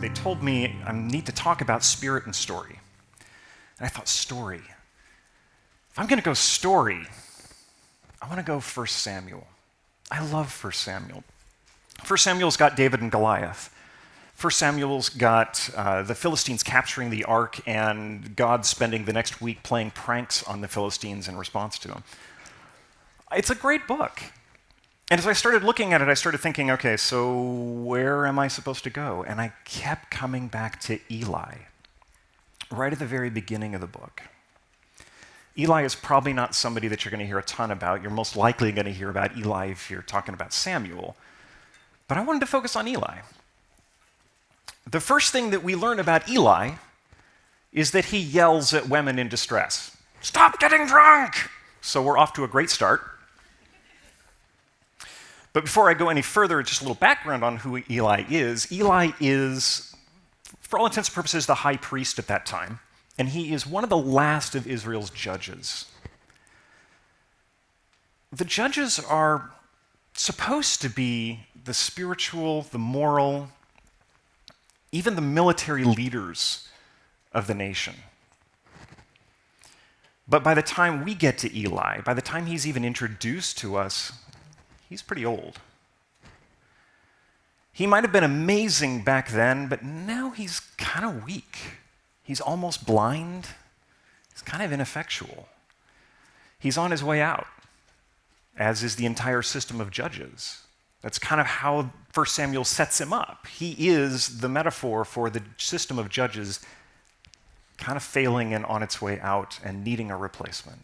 they told me I need to talk about spirit and story. And I thought, story. If I'm going to go story, I want to go 1 Samuel. I love 1 Samuel. 1 Samuel's got David and Goliath. 1 Samuel's got the Philistines capturing the ark and God spending the next week playing pranks on the Philistines in response to them. It's a great book. And as I started looking at it, I started thinking, okay, so where am I supposed to go? And I kept coming back to Eli, right at the very beginning of the book. Eli is probably not somebody that you're going to hear a ton about. You're most likely going to hear about Eli if you're talking about Samuel. But I wanted to focus on Eli. The first thing that we learn about Eli is that he yells at women in distress. Stop getting drunk! So we're off to a great start. But before I go any further, just a little background on who Eli is. Eli is, for all intents and purposes, the high priest at that time. And he is one of the last of Israel's judges. The judges are supposed to be the spiritual, the moral, even the military leaders of the nation. But by the time we get to Eli, by the time he's even introduced to us, he's pretty old. He might have been amazing back then, but now he's kind of weak. He's almost blind. He's kind of ineffectual. He's on his way out, as is the entire system of judges. That's kind of how 1 Samuel sets him up. He is the metaphor for the system of judges kind of failing and on its way out and needing a replacement.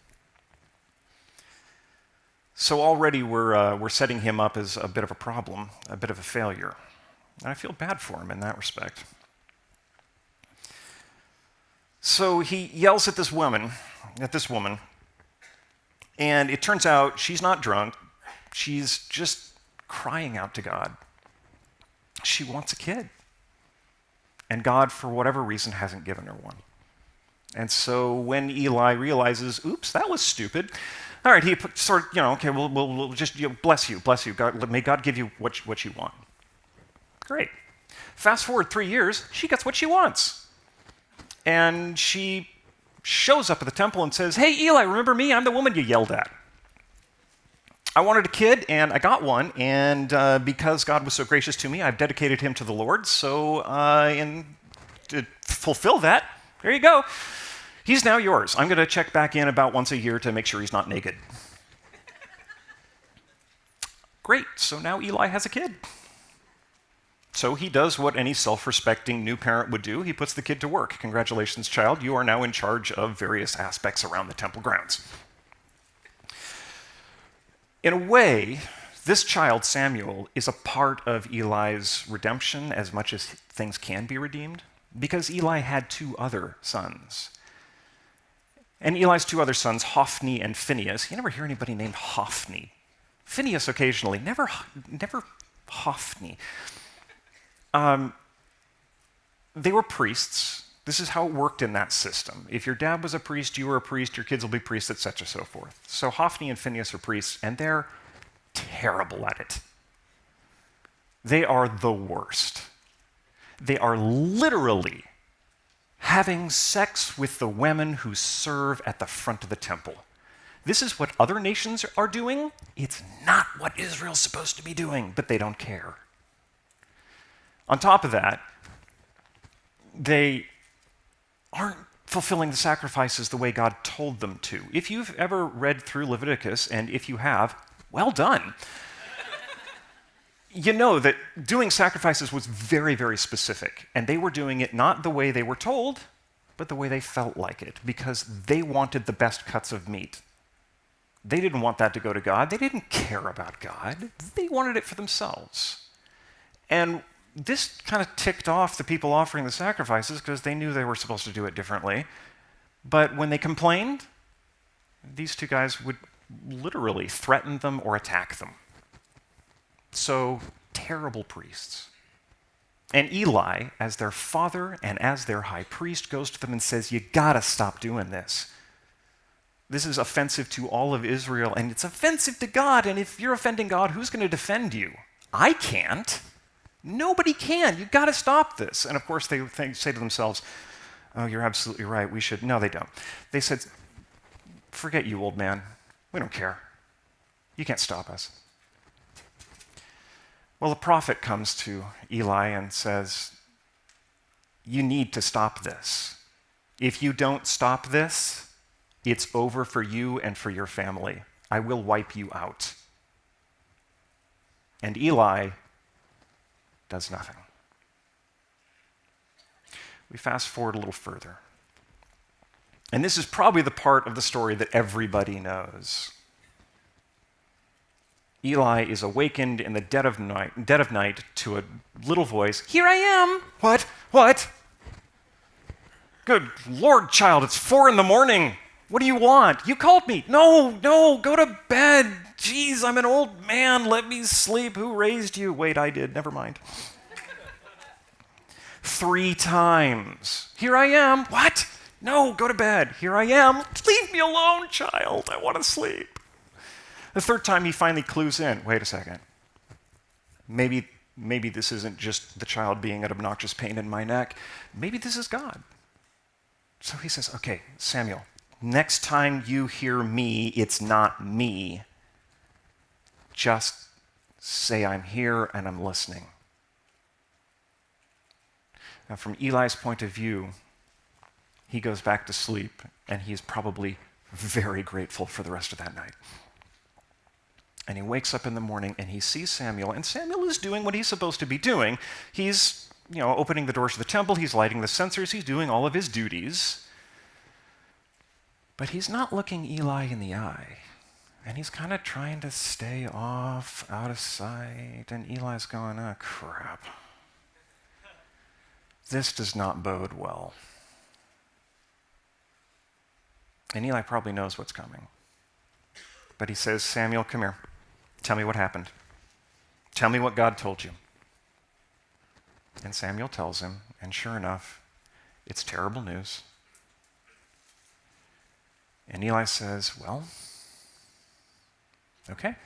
So already we're setting him up as a bit of a problem, a bit of a failure. And I feel bad for him in that respect. So he yells at this woman, and it turns out she's not drunk. She's just crying out to God. She wants a kid. And God, for whatever reason, hasn't given her one. And so when Eli realizes, oops, that was stupid, all right, he sort of, okay, we'll just bless you. God, may God give you what you want. Great. Fast forward 3 years, she gets what she wants. And she shows up at the temple and says, hey, Eli, remember me? I'm the woman you yelled at. I wanted a kid, and I got one, and because God was so gracious to me, I've dedicated him to the Lord, so to fulfill that, there you go. He's now yours. I'm going to check back in about once a year to make sure he's not naked. Great, so now Eli has a kid. So he does what any self-respecting new parent would do. He puts the kid to work. Congratulations, child. You are now in charge of various aspects around the temple grounds. In a way, this child, Samuel, is a part of Eli's redemption as much as things can be redeemed, because Eli had 2 other sons. And Eli's 2 other sons, Hophni and Phinehas, you never hear anybody named Hophni. Phinehas occasionally, never Hophni. They were priests. This is how it worked in that system. If your dad was a priest, you were a priest, your kids will be priests, etc., so forth. So Hophni and Phinehas are priests, and they're terrible at it. They are the worst. They are literally having sex with the women who serve at the front of the temple. This is what other nations are doing. It's not what Israel's supposed to be doing, but they don't care. On top of that, they aren't fulfilling the sacrifices the way God told them to. If you've ever read through Leviticus, and if you have, well done. You know that doing sacrifices was very, very specific, and they were doing it not the way they were told, but the way they felt like it, because they wanted the best cuts of meat. They didn't want that to go to God. They didn't care about God. They wanted it for themselves. And this kind of ticked off the people offering the sacrifices because they knew they were supposed to do it differently. But when they complained, these 2 guys would literally threaten them or attack them. So, terrible priests. And Eli, as their father and as their high priest, goes to them and says, you gotta stop doing this. This is offensive to all of Israel, and it's offensive to God, and if you're offending God, who's going to defend you? I can't. Nobody can. You've got to stop this. And of course, they say to themselves, oh, you're absolutely right. We should. No, they don't. They said, forget you, old man. We don't care. You can't stop us. Well, the prophet comes to Eli and says, you need to stop this. If you don't stop this, it's over for you and for your family. I will wipe you out. And Eli does nothing. We fast forward a little further. And this is probably the part of the story that everybody knows. Eli is awakened in the dead of night to a little voice. Here I am. What? Good Lord, child, it's 4 a.m. What do you want? You called me. No, go to bed. Jeez, I'm an old man. Let me sleep. Who raised you? Wait, I did. Never mind. 3 times. Here I am. What? No, go to bed. Here I am. Leave me alone, child. I want to sleep. The 3rd time he finally clues in. Wait a second. Maybe this isn't just the child being an obnoxious pain in my neck. Maybe this is God. So he says, okay, Samuel, next time you hear me, it's not me. Just say I'm here and I'm listening. Now, from Eli's point of view, he goes back to sleep, and he's probably very grateful for the rest of that night. And he wakes up in the morning, and he sees Samuel, and Samuel is doing what he's supposed to be doing. He's, opening the doors of the temple, he's lighting the censers, he's doing all of his duties. But he's not looking Eli in the eye. And he's kind of trying to stay off, out of sight, and Eli's going, oh, crap. This does not bode well. And Eli probably knows what's coming. But he says, Samuel, come here. Tell me what happened. Tell me what God told you. And Samuel tells him, and sure enough, it's terrible news. And Eli says, well, okay.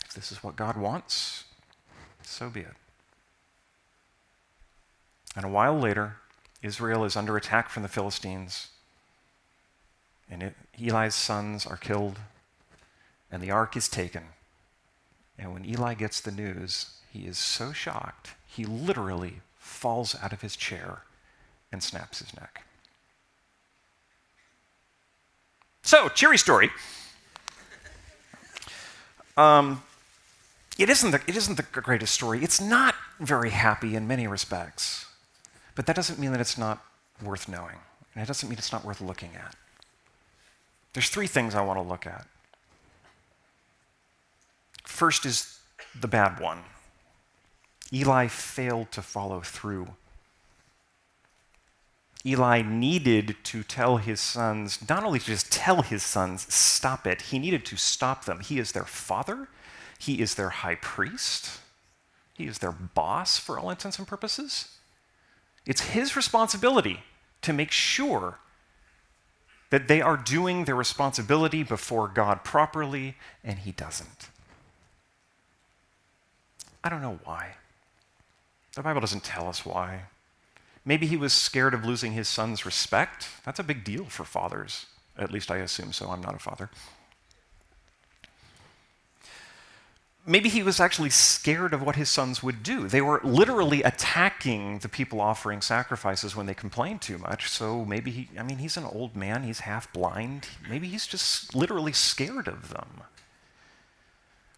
If this is what God wants, so be it. And a while later, Israel is under attack from the Philistines, and Eli's sons are killed, and the ark is taken. And when Eli gets the news, he is so shocked, he literally falls out of his chair and snaps his neck. So, cheery story. It isn't the greatest story. It's not very happy in many respects. But that doesn't mean that it's not worth knowing. And it doesn't mean it's not worth looking at. There's 3 things I want to look at. First is the bad one. Eli failed to follow through. Eli needed to tell his sons, not only to just tell his sons, stop it, he needed to stop them. He is their father. He is their high priest. He is their boss for all intents and purposes. It's his responsibility to make sure that they are doing their responsibility before God properly, and he doesn't. I don't know why. The Bible doesn't tell us why. Maybe he was scared of losing his son's respect. That's a big deal for fathers. At least I assume so. I'm not a father. Maybe he was actually scared of what his sons would do. They were literally attacking the people offering sacrifices when they complained too much. So maybe he's an old man. He's half blind. Maybe he's just literally scared of them.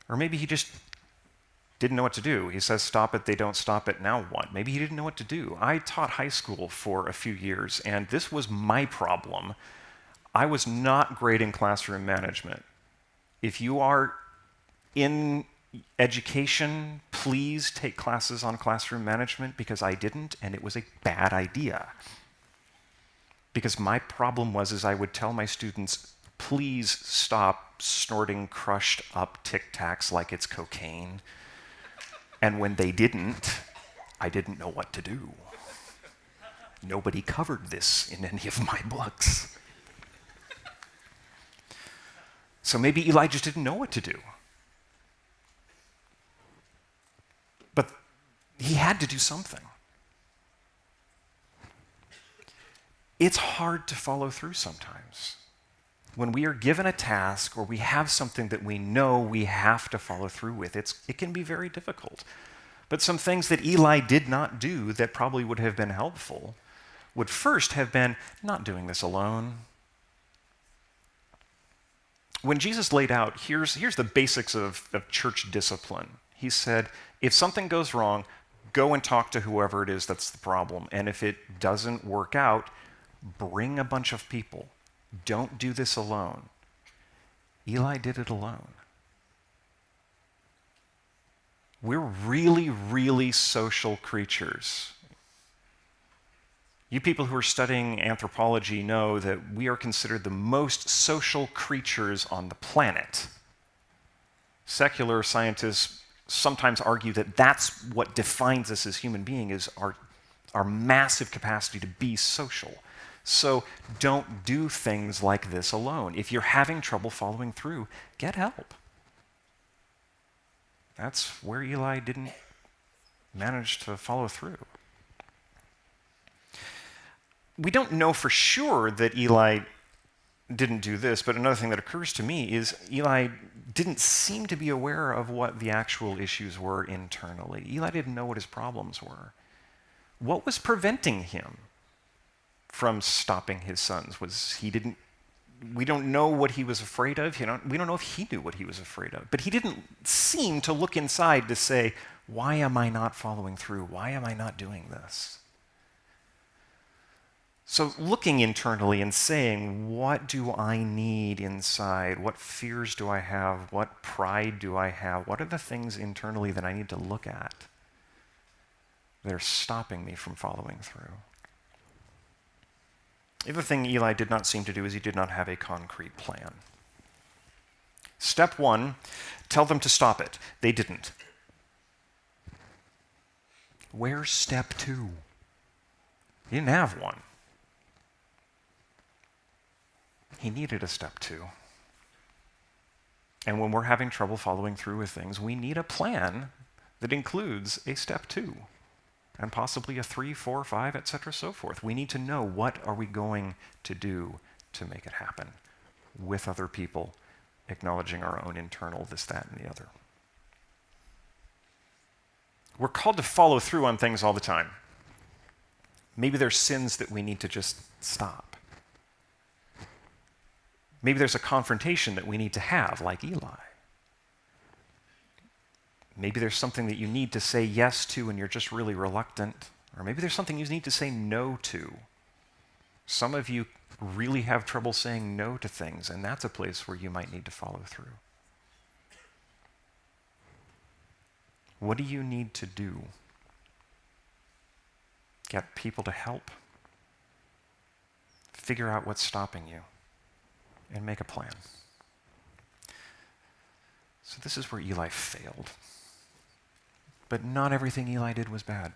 Or maybe he just didn't know what to do. He says, stop it, they don't stop it, now what? Maybe he didn't know what to do. I taught high school for a few years, and this was my problem. I was not great in classroom management. If you are in education, please take classes on classroom management, because I didn't, and it was a bad idea. Because my problem was I would tell my students, please stop snorting crushed up Tic Tacs like it's cocaine. And when they didn't, I didn't know what to do. Nobody covered this in any of my books. So maybe Eli just didn't know what to do. He had to do something. It's hard to follow through sometimes. When we are given a task or we have something that we know we have to follow through with, it can be very difficult. But some things that Eli did not do that probably would have been helpful would first have been not doing this alone. When Jesus laid out, here's the basics of church discipline. He said, if something goes wrong, go and talk to whoever it is that's the problem. And if it doesn't work out, bring a bunch of people. Don't do this alone. Eli did it alone. We're really, really social creatures. You people who are studying anthropology know that we are considered the most social creatures on the planet. Secular scientists sometimes argue that that's what defines us as human beings, is our massive capacity to be social. So don't do things like this alone. If you're having trouble following through, get help. That's where Eli didn't manage to follow through. We don't know for sure that Eli didn't do this, but another thing that occurs to me is Eli didn't seem to be aware of what the actual issues were internally. Eli didn't know what his problems were. What was preventing him from stopping his sons? We don't know what he was afraid of. We don't know if he knew what he was afraid of. But he didn't seem to look inside to say, why am I not following through? Why am I not doing this? So looking internally and saying, what do I need inside? What fears do I have? What pride do I have? What are the things internally that I need to look at that are stopping me from following through? The other thing Eli did not seem to do is he did not have a concrete plan. Step one, tell them to stop it. They didn't. Where's step two? He didn't have one. He needed a step two. And when we're having trouble following through with things, we need a plan that includes a step two, and possibly a 3, 4, 5, etc., so forth. We need to know, what are we going to do to make it happen with other people, acknowledging our own internal this, that, and the other. We're called to follow through on things all the time. Maybe there's sins that we need to just stop. Maybe there's a confrontation that we need to have, like Eli. Maybe there's something that you need to say yes to and you're just really reluctant. Or maybe there's something you need to say no to. Some of you really have trouble saying no to things, and that's a place where you might need to follow through. What do you need to do? Get people to help. Figure out what's stopping you. And make a plan. So this is where Eli failed. But not everything Eli did was bad.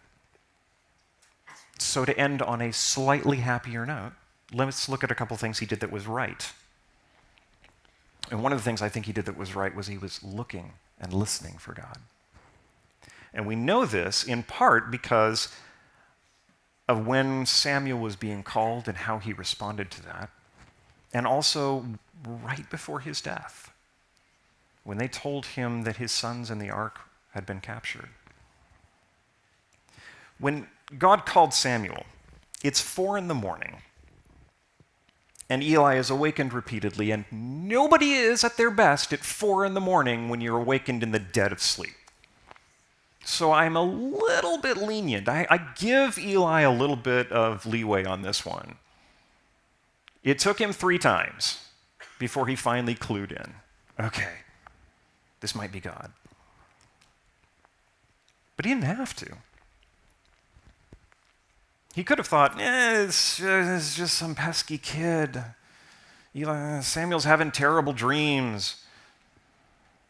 So to end on a slightly happier note, let's look at a couple things he did that was right. And one of the things I think he did that was right was he was looking and listening for God. And we know this in part because of when Samuel was being called and how he responded to that. And also right before his death, when they told him that his sons in the ark had been captured. When God called Samuel, it's 4 a.m, and Eli is awakened repeatedly, and nobody is at their best at 4 a.m. when you're awakened in the dead of sleep. So I'm a little bit lenient. I give Eli a little bit of leeway on this one. It took him 3 times before he finally clued in. Okay, this might be God. But he didn't have to. He could have thought, it's just some pesky kid. Samuel's having terrible dreams.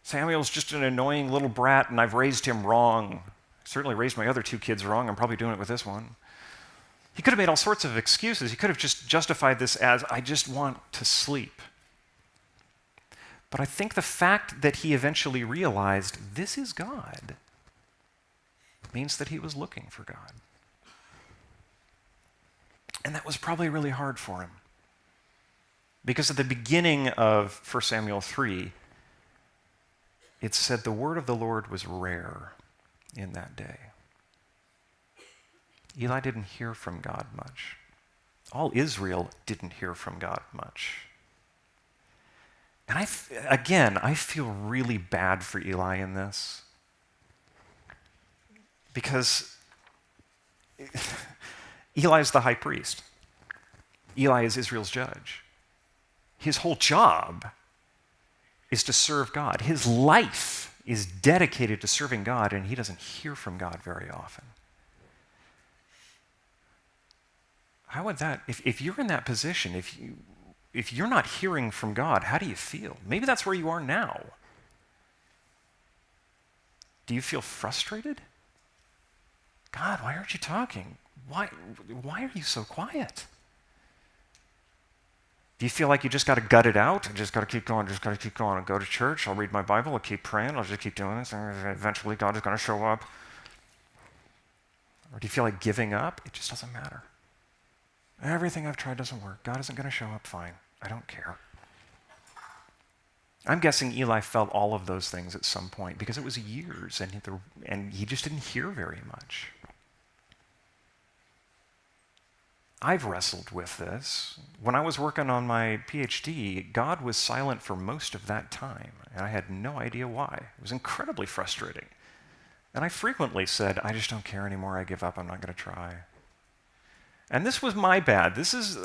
Samuel's just an annoying little brat, and I've raised him wrong. I certainly raised my other 2 kids wrong. I'm probably doing it with this one. He could have made all sorts of excuses. He could have just justified this as, I just want to sleep. But I think the fact that he eventually realized, this is God. means that he was looking for God. And that was probably really hard for him. Because at the beginning of 1 Samuel 3, it said the word of the Lord was rare in that day. Eli didn't hear from God much. All Israel didn't hear from God much. And I feel really bad for Eli in this. Because Eli is the high priest. Eli is Israel's judge. His whole job is to serve God. His life is dedicated to serving God, and he doesn't hear from God very often. How would that, if you're in that position, if you're not hearing from God, how do you feel? Maybe that's where you are now. Do you feel frustrated? God, why aren't you talking? Why are you so quiet? Do you feel like you just got to gut it out and just got to keep going, and go to church? I'll read my Bible, I'll keep praying, I'll just keep doing this, and eventually God is going to show up? Or do you feel like giving up? It just doesn't matter. Everything I've tried doesn't work. God isn't going to show up, fine. I don't care. I'm guessing Eli felt all of those things at some point because it was years and he just didn't hear very much. I've wrestled with this. When I was working on my PhD, God was silent for most of that time, and I had no idea why. It was incredibly frustrating. And I frequently said, I just don't care anymore, I give up, I'm not going to try. And this was my bad.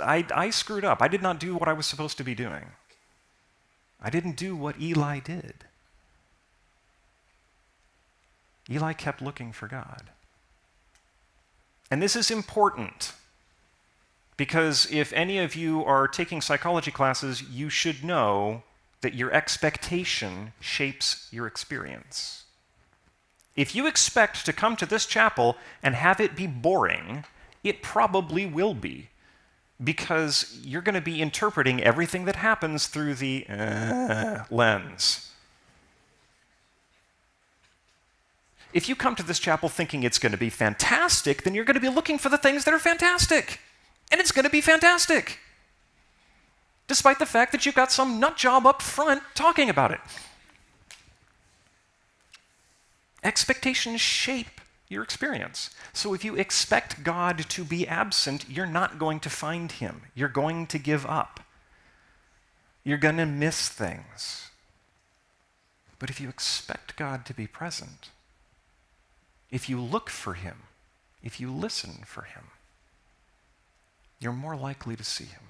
I screwed up. I did not do what I was supposed to be doing. I didn't do what Eli did. Eli kept looking for God. And this is important, because if any of you are taking psychology classes, you should know that your expectation shapes your experience. If you expect to come to this chapel and have it be boring, it probably will be, because you're going to be interpreting everything that happens through the lens. If you come to this chapel thinking it's going to be fantastic, then you're going to be looking for the things that are fantastic. And it's going to be fantastic, despite the fact that you've got some nut job up front talking about it. Expectations shape your experience. So if you expect God to be absent, you're not going to find him. You're going to give up. You're going to miss things. But if you expect God to be present, if you look for him, if you listen for him, you're more likely to see him.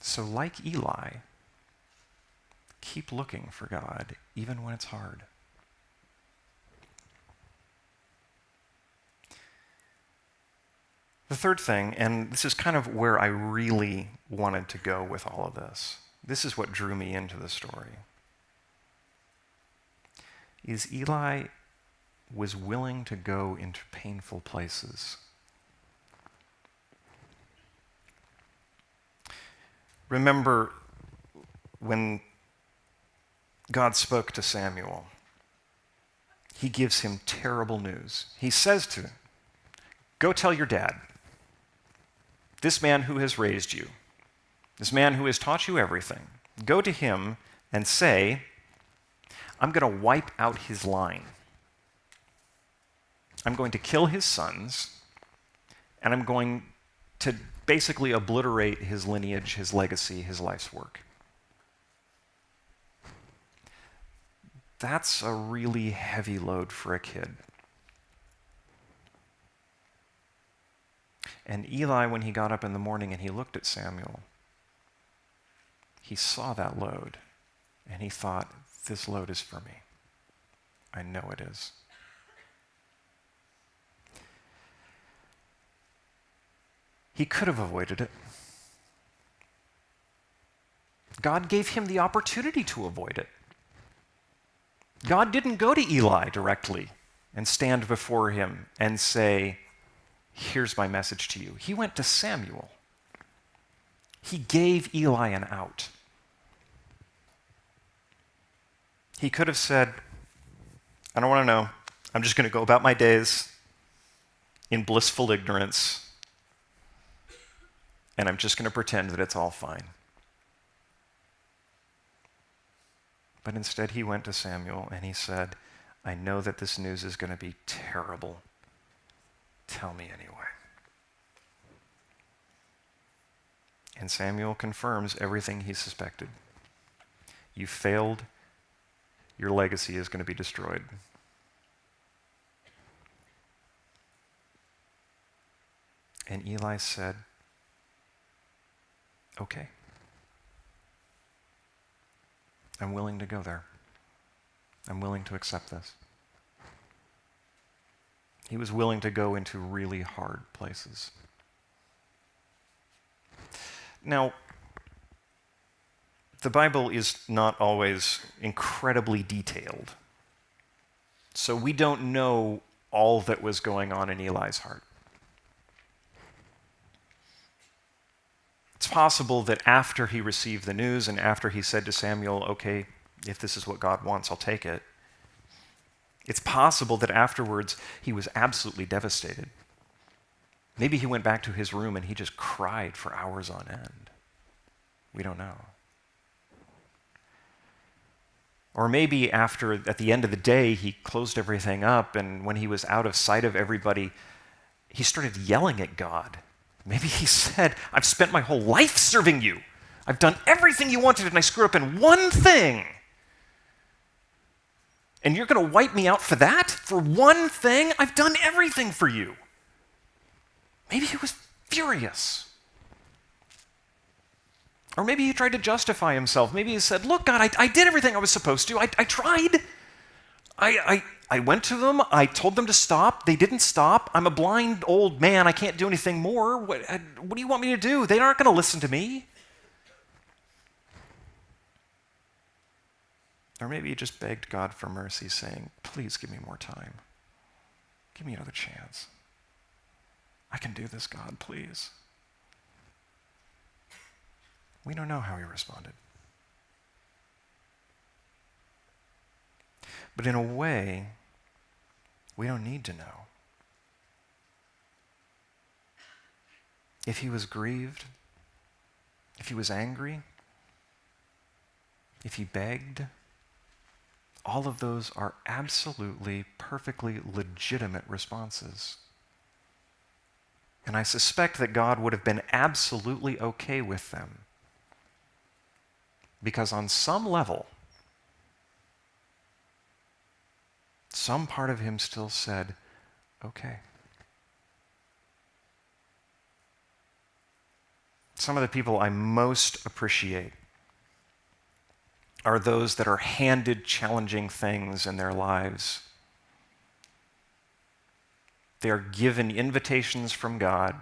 So like Eli, keep looking for God even when it's hard. The third thing, and this is kind of where I really wanted to go with all of this, this is what drew me into the story, is Eli was willing to go into painful places. Remember when God spoke to Samuel, he gives him terrible news. He says to him, go tell your dad, this man who has raised you, this man who has taught you everything, go to him and say, I'm going to wipe out his line. I'm going to kill his sons, and I'm going to basically obliterate his lineage, his legacy, his life's work. That's a really heavy load for a kid. And Eli, when he got up in the morning and he looked at Samuel, he saw that load, and he thought, this load is for me. I know it is. He could have avoided it. God gave him the opportunity to avoid it. God didn't go to Eli directly and stand before him and say, here's my message to you. He went to Samuel. He gave Eli an out. He could have said, I don't want to know. I'm just going to go about my days in blissful ignorance, and I'm just going to pretend that it's all fine. But instead, he went to Samuel and he said, I know that this news is going to be terrible. Tell me anyway. And Samuel confirms everything he suspected. You failed. Your legacy is going to be destroyed. And Eli said, okay. I'm willing to go there. I'm willing to accept this. He was willing to go into really hard places. Now, the Bible is not always incredibly detailed. So we don't know all that was going on in Eli's heart. It's possible that after he received the news and after he said to Samuel, okay, if this is what God wants, I'll take it. It's possible that afterwards he was absolutely devastated. Maybe he went back to his room and he just cried for hours on end. We don't know. Or maybe at the end of the day, he closed everything up, and when he was out of sight of everybody, he started yelling at God. Maybe he said, I've spent my whole life serving you. I've done everything you wanted, and I screwed up in one thing. And you're going to wipe me out for that? For one thing? I've done everything for you. Maybe he was furious. Or maybe he tried to justify himself. Maybe he said, look, God, I did everything I was supposed to. I tried. I went to them. I told them to stop. They didn't stop. I'm a blind old man. I can't do anything more. What do you want me to do? They aren't going to listen to me. Or maybe he just begged God for mercy, saying, please give me more time. Give me another chance. I can do this, God, please. We don't know how he responded. But in a way, we don't need to know. If he was grieved, if he was angry, if he begged, all of those are absolutely, perfectly legitimate responses. And I suspect that God would have been absolutely okay with them. Because on some level, some part of him still said, okay. Some of the people I most appreciate are those that are handed challenging things in their lives. They are given invitations from God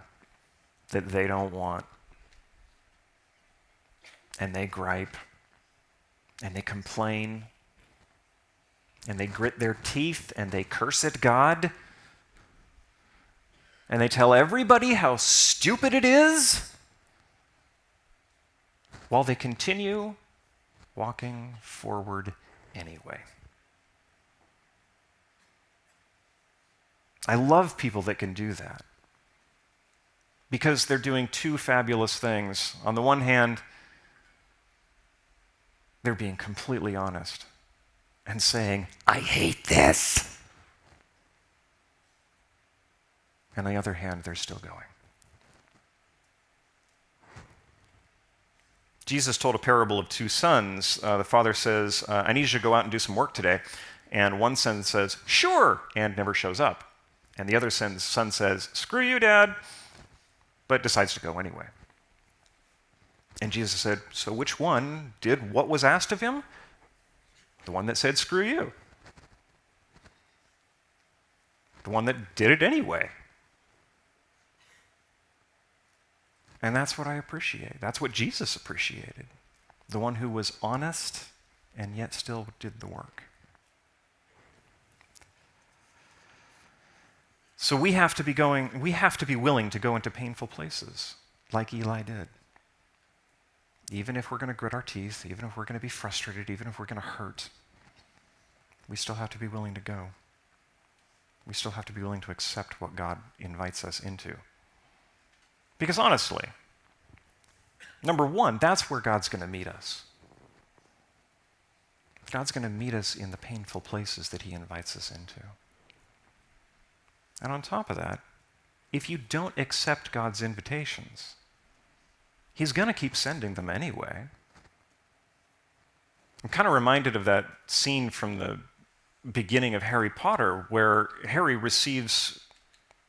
that they don't want. And they gripe, and they complain, and they grit their teeth, and they curse at God, and they tell everybody how stupid it is, while they continue walking forward anyway. I love people that can do that because they're doing two fabulous things. On the one hand, they're being completely honest and saying, I hate this. And on the other hand, they're still going. Jesus told a parable of two sons. The father says, I need you to go out and do some work today. And one son says, sure, and never shows up. And the other son says, screw you, Dad, but decides to go anyway. And Jesus said, so which one did what was asked of him? The one that said, screw you. The one that did it anyway. And that's what I appreciate. That's what Jesus appreciated. The one who was honest and yet still did the work. So we have to be willing to go into painful places like Eli did. Even if we're going to grit our teeth, even if we're going to be frustrated, even if we're going to hurt, we still have to be willing to go. We still have to be willing to accept what God invites us into. Because honestly, number one, that's where God's going to meet us. God's going to meet us in the painful places that he invites us into. And on top of that, if you don't accept God's invitations, he's going to keep sending them anyway. I'm kind of reminded of that scene from the beginning of Harry Potter where Harry receives,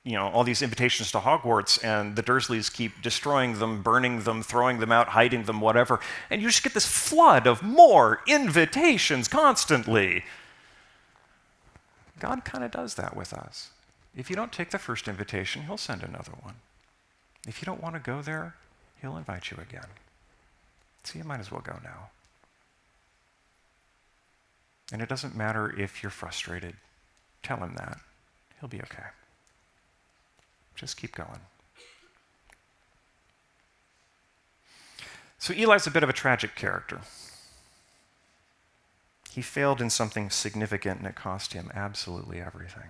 all these invitations to Hogwarts, and the Dursleys keep destroying them, burning them, throwing them out, hiding them, whatever. And you just get this flood of more invitations constantly. God kind of does that with us. If you don't take the first invitation, he'll send another one. If you don't want to go there, he'll invite you again. So you might as well go now. And it doesn't matter if you're frustrated. Tell him that. He'll be okay. Just keep going. So Eli's a bit of a tragic character. He failed in something significant, and it cost him absolutely everything.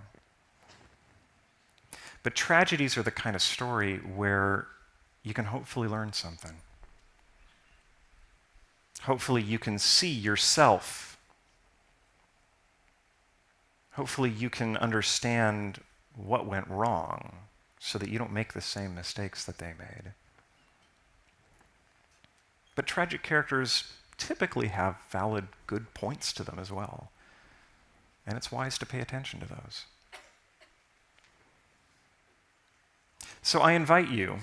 But tragedies are the kind of story where you can hopefully learn something. Hopefully you can see yourself. Hopefully you can understand what went wrong so that you don't make the same mistakes that they made. But tragic characters typically have valid, good points to them as well. And it's wise to pay attention to those. So I invite you,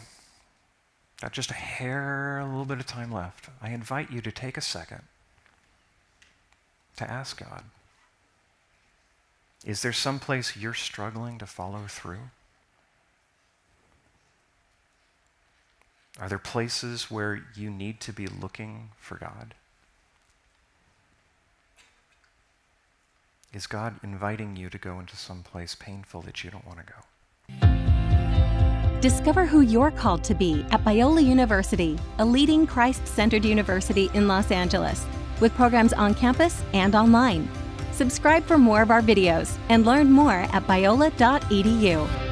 got just a little bit of time left, I invite you to take a second to ask God, is there some place you're struggling to follow through? Are there places where you need to be looking for God? Is God inviting you to go into some place painful that you don't want to go? Discover who you're called to be at Biola University, a leading Christ-centered university in Los Angeles, with programs on campus and online. Subscribe for more of our videos and learn more at biola.edu.